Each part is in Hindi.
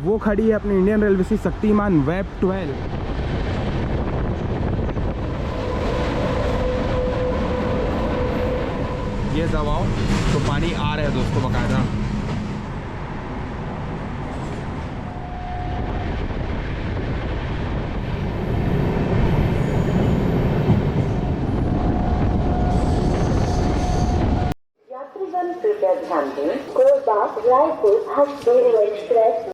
वो खड़ी है अपनी इंडियन रेलवे की शक्तिमान वेब 12। ये दबाओ तो पानी आ रहा है दोस्तों बकायदा। यात्रीगण कृपया ध्यान दें, कोरबा रायपुर हसदेव एक्सप्रेस।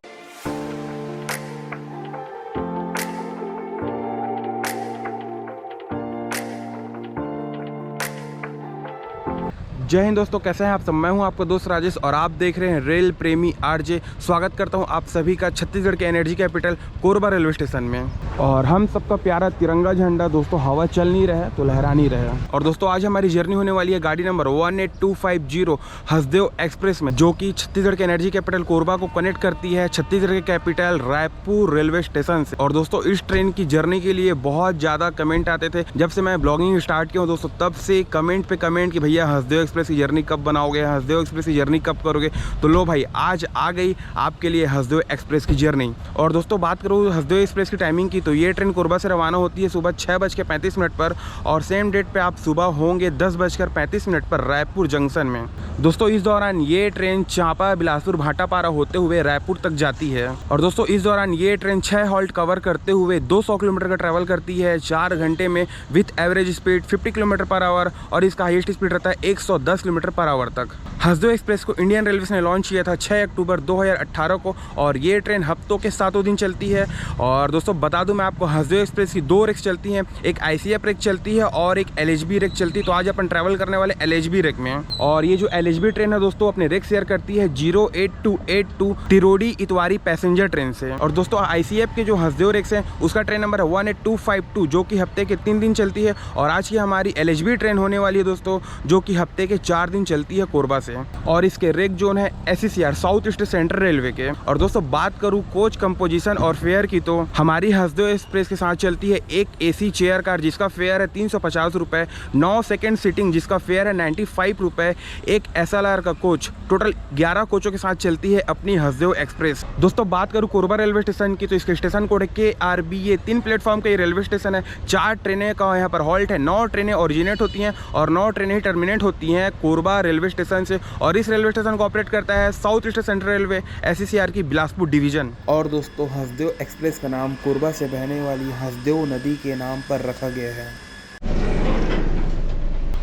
जय हिंद दोस्तों, कैसे हैं आप सब। मैं हूं आपका दोस्त राजेश और आप देख रहे हैं रेल प्रेमी आरजे। स्वागत करता हूं आप सभी का छत्तीसगढ़ के energy capital Korba railway station में। और हम सबका प्यारा तिरंगा झंडा दोस्तों हवा चल नहीं रहा है तो लहरा नहीं रहा है। और दोस्तों आज हमारी जर्नी होने वाली है गाड़ी नंबर 18250 हसदेव एक्सप्रेस में, जो कि छत्तीसगढ़ के एनर्जी कैपिटल कोरबा को कनेक्ट करती है छत्तीसगढ़ के कैपिटल रायपुर रेलवे स्टेशन से। और दोस्तों इस ट्रेन की जर्नी के लिए बहुत ज़्यादा कमेंट आते थे। जब से मैं ब्लॉगिंग स्टार्ट किया हूँ दोस्तों, तब से कमेंट पे कमेंट कि भैया हसदेव एक्सप्रेस की जर्नी कब बनाओगे, हसदेव एक्सप्रेस की जर्नी कब करोगे। तो लो भाई, आज आ गई आपके लिए हसदेव एक्सप्रेस की जर्नी। और दोस्तों बात करूँ हसदेव एक्सप्रेस की टाइमिंग की, तो ये ट्रेन कोरबा से रवाना होती है सुबह 6:35 पर और सेम डेट पे आप सुबह होंगे 10:35 पर रायपुर जंक्शन में। दोस्तों इस दौरान ये ट्रेन चांपा बिलासपुर भाटापारा होते हुए रायपुर तक जाती है। और दोस्तों इस दौरान ये ट्रेन 6 हॉल्ट कवर करते हुए 200 किलोमीटर का ट्रैवल करती है 4 घंटे में with average speed 50 kilometre per hour, और इसका हाईएस्ट स्पीड रहता है 110 किलोमीटर पर आवर तक। हसदेव एक्सप्रेस को इंडियन रेलवे ने लॉन्च किया था 6 अक्टूबर 2018 को, और ये ट्रेन हफ्तों के 7 दिन चलती है। और दोस्तों बता दूं मैं आपको, हसदेव एक्सप्रेस की 2 रेक चलती हैं, एक ICF रेक चलती है और एक LHB रेक चलती है। तो आज अपन ट्रैवल करने वाले LHB रेक में। और ये जो LHB ट्रेन है दोस्तों अपने रेक शेयर करती है 08282 तिरोडी इतवारी पैसेंजर ट्रेन से। और दोस्तों ICF के जो हसदेव रेक्स हैं उसका ट्रेन नंबर है 18252, जो कि हफ्ते के 3 दिन चलती है। और आज की हमारी LHB ट्रेन होने वाली है दोस्तों, जो कि हफ्ते के 4 दिन चलती है कोरबा से। और इसके रेक जोन है SECR south east central railway के। और दोस्तों बात करूं कोच कंपोजिशन और फेयर की, तो हमारी हसदेव एक्सप्रेस के साथ चलती है एक AC चेयर कार जिसका फेयर है 350 रुपये, 9 सेकेंड सीटिंग जिसका फेयर है 95 रुपये, एक SLR का कोच। टोटल 11 कोचों के साथ चलती है अपनी हसदेव एक्सप्रेस। दोस्तों बात करूं कोरबा रेलवे स्टेशन की, तो इसके स्टेशन कोड है KRB। ये 3 प्लेटफॉर्म का ये रेलवे स्टेशन है। 4 ट्रेनें का यहाँ पर हॉल्ट है, 9 ट्रेनें ओरिजिनेट होती हैं और 9 ट्रेनें टर्मिनेट होती हैं कोरबा रेलवे स्टेशन से। और इस रेलवे स्टेशन को ऑपरेट करता है south east central railway SECR की बिलासपुर डिवीजन। और दोस्तों हसदेव एक्सप्रेस का नाम कोरबा से बहने वाली हसदेव नदी के नाम पर रखा गया है।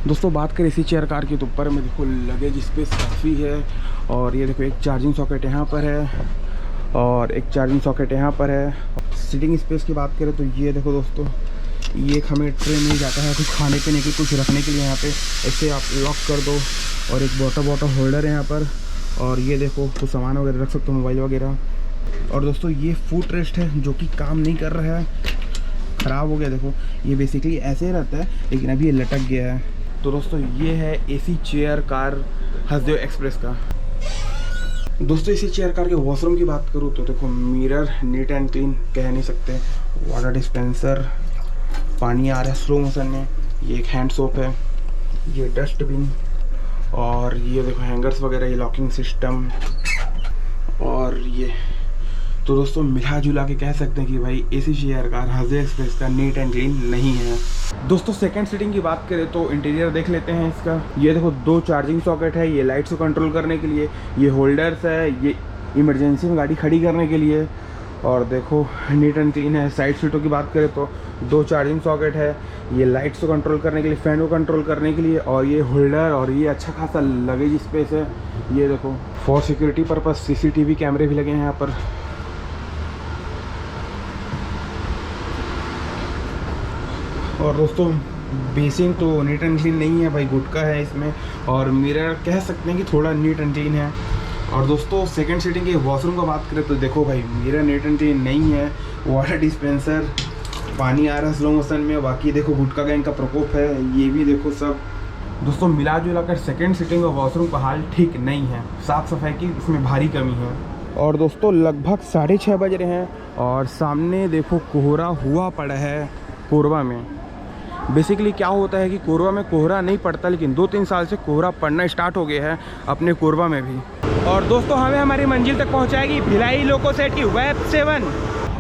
दोस्तों बात करें इसी चेयर कार की, तो ऊपर में देखो लगेज स्पेस काफ़ी है। और ये देखो एक चार्जिंग सॉकेट यहाँ पर है और एक चार्जिंग सॉकेट यहाँ पर है। सीटिंग स्पेस की बात करें तो ये देखो दोस्तों, ये एक हमें ट्रे मिल जाता है कुछ खाने पीने की, कुछ रखने के लिए। यहाँ पे ऐसे आप लॉक कर दो और एक वाटर होल्डर है यहाँ पर। और ये देखो कुछ सामान वगैरह रख सकते हो, मोबाइल वगैरह। और दोस्तों ये फुट रेस्ट है जो कि काम नहीं कर रहा है, ख़राब हो गया। देखो ये बेसिकली ऐसे ही रहता है लेकिन अभी ये लटक गया है। तो दोस्तों ये है AC chair car Hasdeo express का। दोस्तों इसी चेयर कार के वॉशरूम की बात करूँ तो देखो मिरर नीट एंड क्लीन कह नहीं सकते, वाटर डिस्पेंसर, पानी आ रहा है स्लो मोशन में, ये एक हैंड सोप है, ये डस्टबिन, और ये देखो हैंगर्स वगैरह, ये लॉकिंग सिस्टम। और ये तो दोस्तों मिला जुला के कह सकते हैं कि भाई AC chair car Hasdeo express का नीट एंड क्लीन नहीं है। दोस्तों सेकंड सीटिंग की बात करें तो इंटीरियर देख लेते हैं इसका। ये देखो 2 चार्जिंग सॉकेट है, ये लाइट्स को कंट्रोल करने के लिए, ये होल्डर्स है, ये इमरजेंसी में गाड़ी खड़ी करने के लिए। और देखो नीट एंड क्लीन है। साइड सीटों की बात करें तो 2 चार्जिंग सॉकेट है, ये लाइट्स को कंट्रोल करने के लिए, फैन को कंट्रोल करने के लिए, और ये होल्डर, और ये अच्छा खासा लगेज स्पेस है। ये देखो फॉर सिक्योरिटी पर्पस CCTV कैमरे भी लगे हैं यहाँ पर। और दोस्तों बेसिंग तो नीट एंड क्लीन नहीं है भाई, गुटका है इसमें। और मिरर कह सकते हैं कि थोड़ा नीट एंड क्लीन है। और दोस्तों सेकंड सीटिंग के वॉशरूम का बात करें तो देखो भाई मिरर नीट एंड क्लीन नहीं है, वाटर डिस्पेंसर, पानी आ रहा है स्लो मोशन में, बाकी देखो गुटका गैंग का प्रकोप है, ये भी देखो सब। दोस्तों मिला जुला कर सेकेंड सीटिंग और वॉशरूम का हाल ठीक नहीं है, साफ़ सफाई की इसमें भारी कमी है। और दोस्तों लगभग 6:30 बज रहे हैं और सामने देखो कोहरा हुआ पड़ा है कोरबा में। बेसिकली क्या होता है कि कोरबा में कोहरा नहीं पड़ता, लेकिन 2-3 साल से कोहरा पड़ना स्टार्ट हो गया है अपने कोरबा में भी। और दोस्तों हमें हमारी मंजिल तक पहुंचाएगी भिलाई लोको सिटी वेब 7।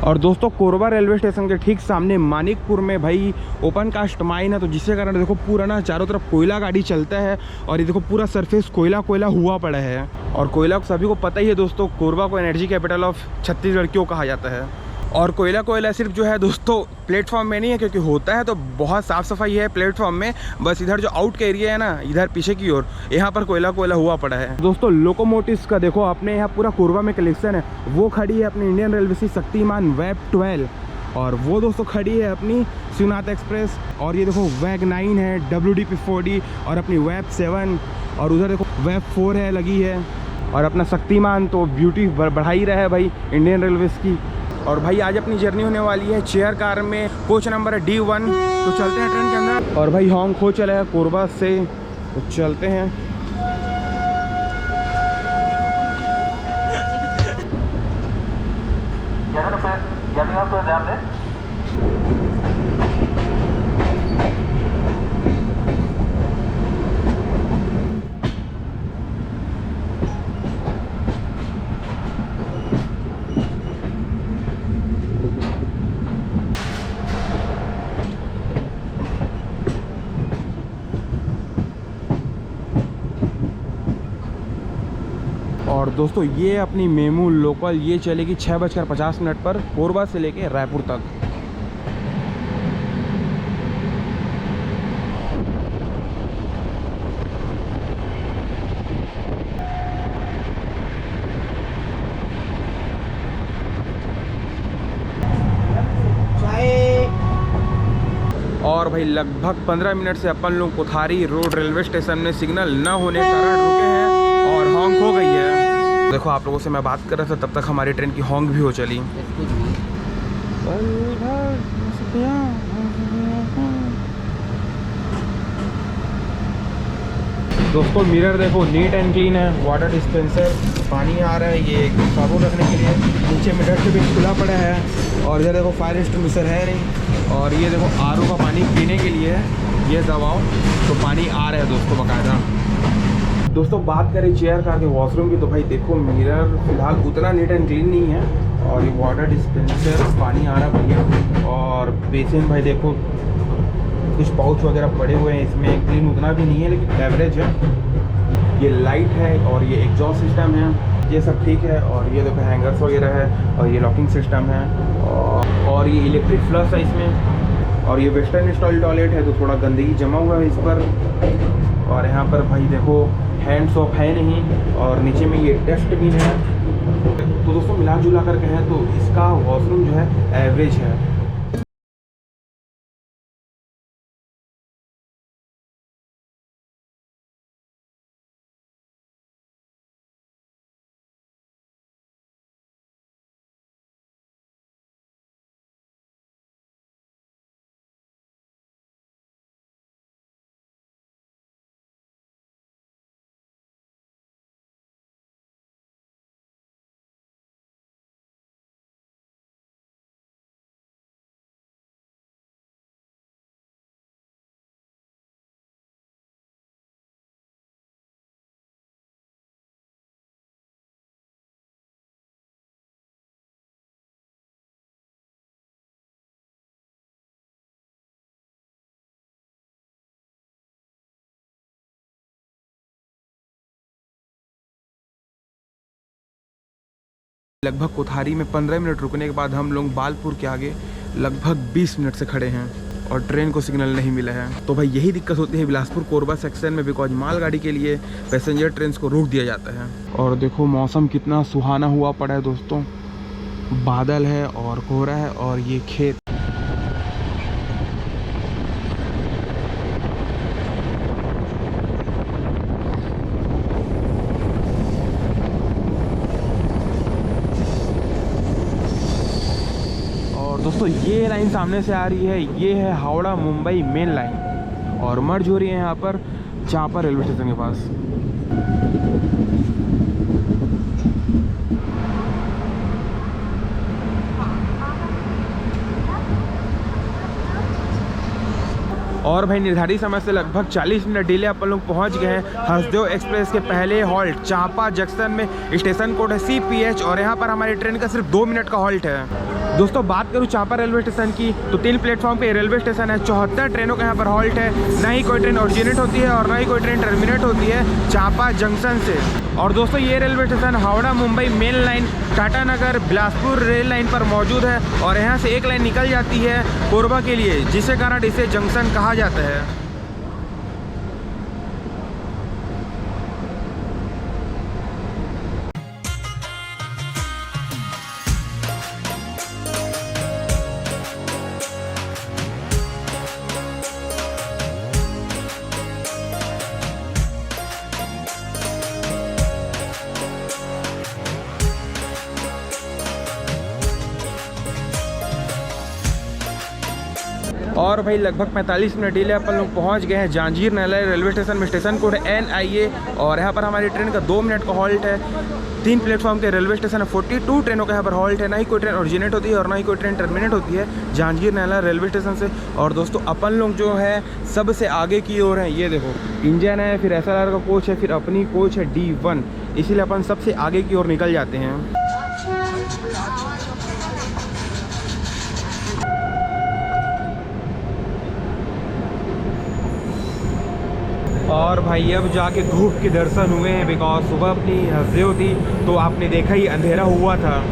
और दोस्तों कोरबा रेलवे स्टेशन के ठीक सामने मानिकपुर में भाई ओपन कास्ट माइन है, तो जिसके कारण देखो पूरा ना चारों तरफ कोयला गाड़ी चलता है। और ये देखो पूरा सरफेस कोयला कोयला हुआ पड़ा है। और कोयला सभी को पता ही है दोस्तों, कोरबा को एनर्जी कैपिटल ऑफ छत्तीसगढ़ क्यों कहा जाता है। और कोयला कोयला सिर्फ जो है दोस्तों प्लेटफॉर्म में नहीं है, क्योंकि होता है तो बहुत साफ़ सफाई है प्लेटफॉर्म में, बस इधर जो आउट का एरिया है ना, इधर पीछे की ओर, यहाँ पर कोयला कोयला हुआ पड़ा है। दोस्तों लोकोमोटिव्स का देखो अपने यहाँ पूरा कोरबा में कलेक्शन है। वो खड़ी है अपनी इंडियन रेलवे की शक्तिमान वेब 12, और वो दोस्तों खड़ी है अपनी शिवनाथ एक्सप्रेस। और ये देखो वेग 9 है, WDP-4D और अपनी वेब 7, और उधर देखो वेब 4 है लगी है। और अपना शक्तिमान तो ब्यूटी बढ़ा ही रहा है भाई इंडियन रेलवेज़ की। और भाई आज अपनी जर्नी होने वाली है चेयर कार में, कोच नंबर है D1। तो चलते हैं ट्रेन के अंदर। और भाई होंग खो चला है कोरबा से, तो चलते हैं। और दोस्तों ये अपनी मेमू लोकल ये चलेगी 6:50 पर कोरबा से लेके रायपुर तक। और भाई लगभग 15 मिनट से अपन लोग कोठारी रोड रेलवे स्टेशन में सिग्नल न होने के कारण रुके हैं और हॉन्क हो गई है। देखो आप लोगों से मैं बात कर रहा था, तब तक हमारी ट्रेन की हॉन्क भी हो चली। दोस्तों मिरर देखो नीट एंड क्लीन है, वाटर डिस्पेंसर, पानी आ रहा है ये साबुन रखने के लिए, नीचे में डस्टबिन खुला पड़ा है। और इधर देखो फायर एक्सटिंग्विशर है नहीं। और ये देखो RO का पानी पीने के लिए है, ये दबाओ तो पानी आ रहा है दोस्तों बाकायदा। दोस्तों बात करें चेयर कार के वॉशरूम की, तो भाई देखो मिरर फिलहाल उतना नीट एंड क्लीन नहीं है। और ये वाटर डिस्पेंसर, पानी आ रहा है भैया। और बेसिन भाई देखो कुछ पाउच वगैरह पड़े हुए हैं इसमें, क्लीन उतना भी नहीं है लेकिन एवरेज है। ये लाइट है और ये एग्जॉस्ट सिस्टम है, ये सब ठीक है। और ये देखो हैंगर्स वगैरह है और ये लॉकिंग सिस्टम है। और ये इलेक्ट्रिक फ्लश है इसमें। और ये वेस्टर्न स्टाइल टॉयलेट है, तो थोड़ा गंदगी जमा हुआ है इस पर। और यहाँ पर भाई देखो हैंड सोप है नहीं, और नीचे में ये डस्टबिन है। तो दोस्तों मिला जुला कर कहें तो इसका वॉशरूम जो है एवरेज है। लगभग कोठारी में 15 मिनट रुकने के बाद हम लोग बालपुर के आगे लगभग 20 मिनट से खड़े हैं और ट्रेन को सिग्नल नहीं मिला है। तो भाई यही दिक्कत होती है बिलासपुर कोरबा सेक्शन में, बिकॉज मालगाड़ी के लिए पैसेंजर ट्रेन को रोक दिया जाता है। और देखो मौसम कितना सुहाना हुआ पड़ा है दोस्तों, बादल है और कोहरा है और ये खेत। दोस्तों ये लाइन सामने से आ रही है, ये है हावड़ा मुंबई मेन लाइन और मर्ज हो रही है यहाँ पर चापर रेलवे स्टेशन के पास। और भाई निर्धारित समय से लगभग 40 मिनट डिले अपन लोग पहुंच गए हैं हसदेव एक्सप्रेस के पहले हॉल्ट चांपा जंक्शन में। स्टेशन कोड है CPH और यहाँ पर हमारी ट्रेन का सिर्फ 2 मिनट का हॉल्ट है। दोस्तों बात करूँ चांपा रेलवे स्टेशन की तो 3 प्लेटफॉर्म पे रेलवे स्टेशन है। 74 ट्रेनों का यहाँ पर हॉल्ट है। ना ही कोई ट्रेन ओरिजिनेट होती है और ना ही कोई ट्रेन टर्मिनेट होती है चांपा जंक्शन से। और दोस्तों ये railway station Howrah Mumbai main line Tatanagar Bilaspur rail line पर मौजूद है और यहाँ से एक लाइन निकल जाती है कोरबा के लिए, जिसके कारण इसे जंक्शन कहा जाता है। और भाई लगभग 45 मिनट डिले अपन लोग पहुंच गए हैं जांजगीर नहलाई रेलवे स्टेशन में। स्टेशन कोड है NIA और यहाँ पर हमारी ट्रेन का 2 मिनट का हॉल्ट है। 3 प्लेटफॉर्म के रेलवे स्टेशन है। 42 ट्रेनों का यहाँ पर हॉल्ट है। ना ही कोई ट्रेन ओरिजिनेट होती है और ना ही कोई ट्रेन टर्मिनेट होती है जांजगीर नहलाई रेलवे स्टेशन से। और दोस्तों अपन लोग जो है सबसे आगे की ओर हैं। ये देखो इंजन है, फिर SLR का कोच है, फिर अपनी कोच है D1, इसीलिए अपन सबसे आगे की ओर निकल जाते हैं। और भाई अब जाके धूप के दर्शन हुए हैं, बिकॉज सुबह अपनी हसदेव थी तो आपने देखा ही अंधेरा हुआ था।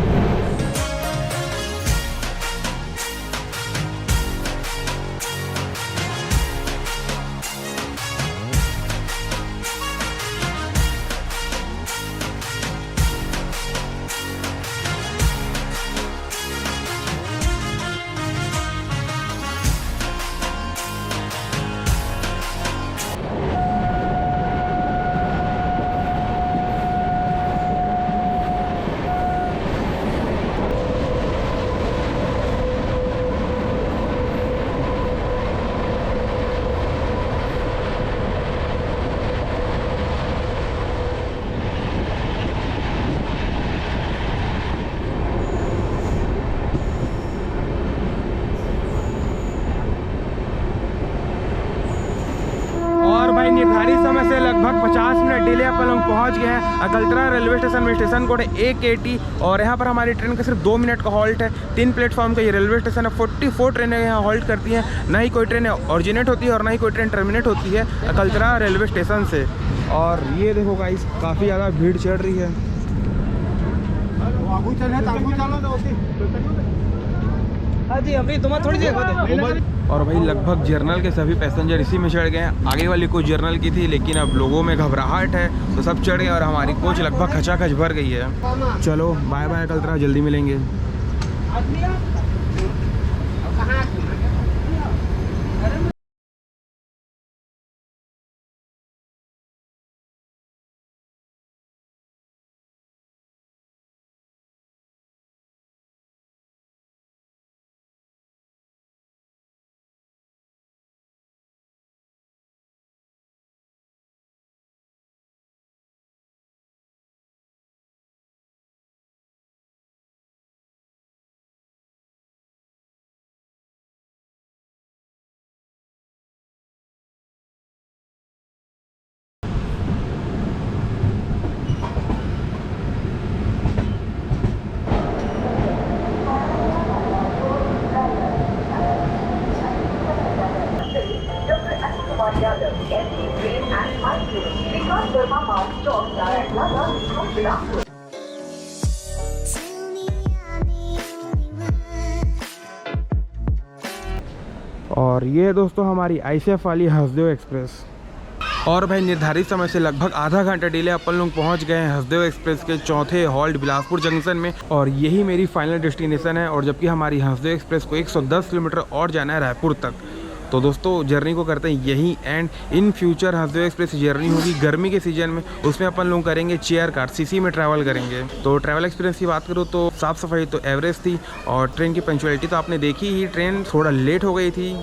निर्धारित समय से लगभग 50 मिनट डिले अपन लोग पहुंच गए हैं अकलतरा रेलवे स्टेशन में। स्टेशन कोड है AKT और यहाँ पर हमारी ट्रेन का सिर्फ 2 मिनट का हॉल्ट है। 3 प्लेटफॉर्म का ये रेलवे स्टेशन है। 44 ट्रेनें यहाँ हॉल्ट करती हैं। ना ही कोई ट्रेन ओरिजिनेट होती है और ना ही कोई ट्रेन टर्मिनेट होती है अकलतरा रेलवे स्टेशन से। और ये देखो गाइस काफ़ी ज़्यादा भीड़ चढ़ रही है। हाँ जी अभी तुम्हारा थोड़ी देर। और भाई लगभग जर्नल के सभी पैसेंजर इसी में चढ़ गए हैं। आगे वाली कोच जर्नल की थी लेकिन अब लोगों में घबराहट है तो सब चढ़ गए और हमारी कोच लगभग खचाखच भर गई है। चलो बाय बाय अकलतरा, जल्दी मिलेंगे। और ये दोस्तों हमारी ICF वाली हसदेव एक्सप्रेस। और भाई निर्धारित समय से लगभग आधा घंटा डिले अपन लोग पहुंच गए हैं हसदेव एक्सप्रेस के चौथे हॉल्ट बिलासपुर जंक्शन में। और यही मेरी फाइनल डेस्टिनेशन है। और जबकि हमारी हसदेव एक्सप्रेस को 110 किलोमीटर और जाना है रायपुर तक। तो दोस्तों जर्नी को करते हैं यहीं and in future Hasdeo express journey होगी गर्मी के सीजन में, उसमें अपन लोग करेंगे चेयर कार CC में ट्रैवल करेंगे। तो ट्रैवल एक्सपीरियंस की बात करूँ तो साफ़ सफाई तो एवरेज थी और ट्रेन की पंक्चुअलिटी तो आपने देखी ही। ट्रेन थोड़ा लेट हो गई थी,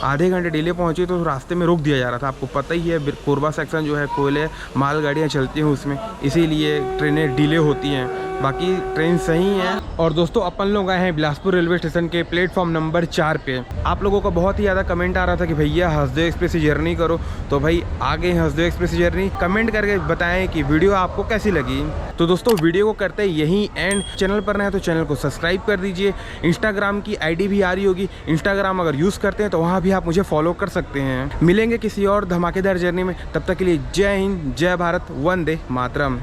आधे घंटे डिले पहुंची तो रास्ते में रोक दिया जा रहा था। आपको पता ही है कोरबा सेक्शन जो है कोयले मालगाड़ियाँ चलती हैं उसमें, इसीलिए ट्रेनें डिले होती हैं। बाकी ट्रेन सही है। और दोस्तों अपन लोग आए हैं बिलासपुर रेलवे स्टेशन के प्लेटफॉर्म नंबर 4 पे। आप लोगों का बहुत ही ज़्यादा कमेंट आ रहा था कि भैया हसदेव एक्सप्रेस से जर्नी करो, तो भाई आगे हसदेव एक्सप्रेस से जर्नी। कमेंट करके बताएं कि वीडियो आपको कैसी लगी। तो दोस्तों वीडियो को करते यही एंड। चैनल पर नए हैं तो चैनल को सब्सक्राइब कर दीजिए। इंस्टाग्राम की आईडी भी आ रही होगी, इंस्टाग्राम अगर यूज़ करते हैं तो वहाँ भी आप मुझे फॉलो कर सकते हैं। मिलेंगे किसी और धमाकेदार जर्नी में, तब तक के लिए जय हिंद, जय भारत, वंदे मातरम।